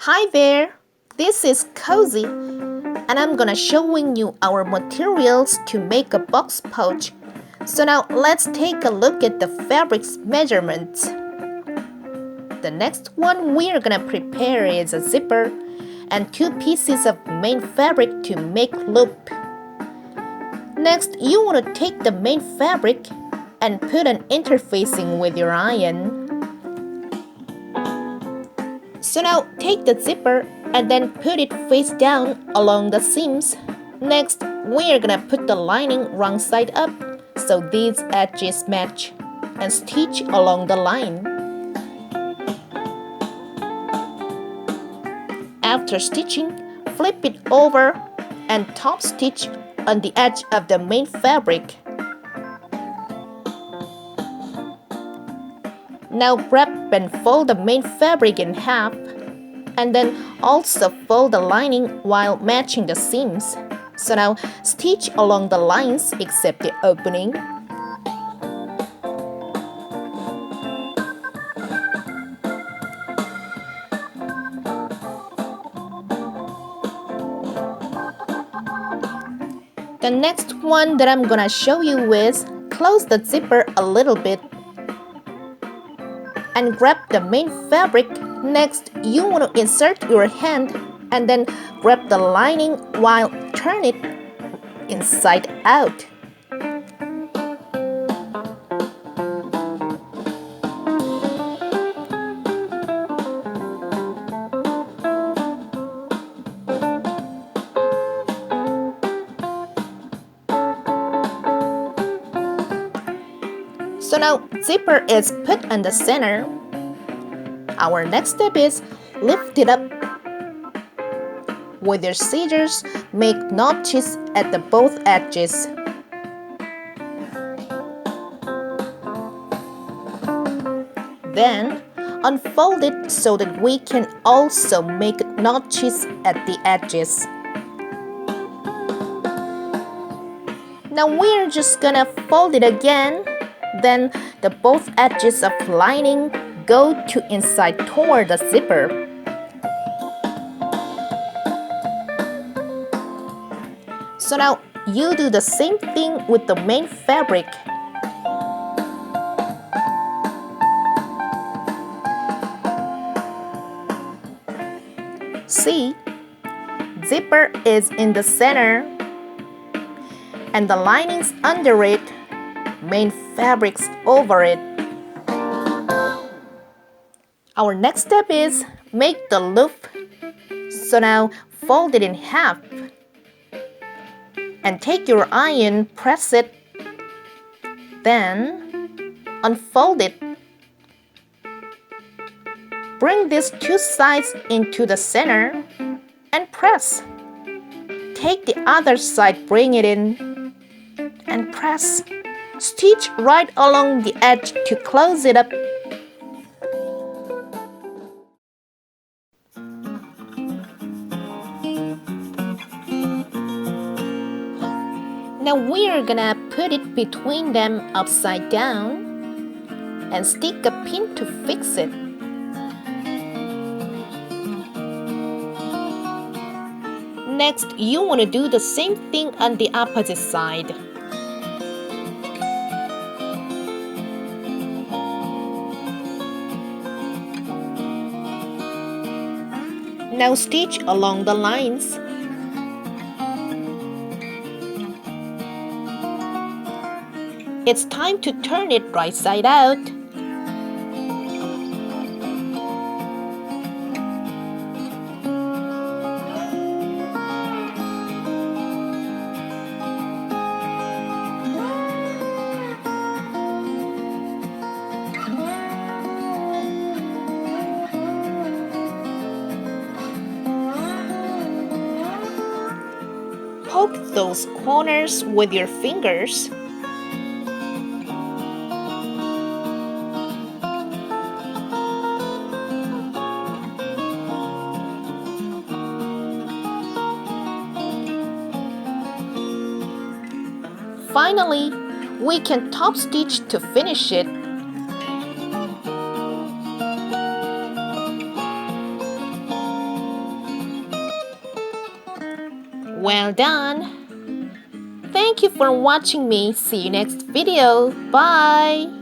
Hi there, this is Cozy, and I'm gonna showing you our materials to make a box pouch. So now let's take a look at the fabric's measurements. The next one we're gonna prepare is a zipper and 2 pieces of main fabric to make loop. Next, you want to take the main fabric and put an interfacing with your iron. So now take the zipper and then put it face down along the seams. Next, we are gonna put the lining wrong side up so these edges match and stitch along the line. After stitching, flip it over and top stitch on the edge of the main fabric. Now wrap and fold the main fabric in half, and then also fold the lining while matching the seams. So now stitch along the lines except the opening. The next one that I'm gonna show you is close the zipper a little bit and grab the main fabric. Next, you want to insert your hand and then grab the lining while turn it inside out. So now zipper is put on the center. Our next step is lift it up. With your scissors, make notches at the both edges. Then unfold it so that we can also make notches at the edges. Now we're just gonna fold it again. Then the both edges of lining go to inside toward the zipper. So now you do the same thing with the main fabric. See, zipper is in the center and the lining's under it, main fabric's over it. Our next step is make the loop. So now fold it in half and take your iron, press it, then unfold it. Bring these two sides into the center and press. Take the other side, bring it in and press. Stitch right along the edge to close it up. Now we're gonna put it between them upside down and stick a pin to fix it. Next, you want to do the same thing on the opposite side. Now stitch along the lines. It's time to turn it right side out. Poke those corners with your fingers. Finally, we can top stitch to finish it. Well done! Thank you for watching me. See you next video. Bye!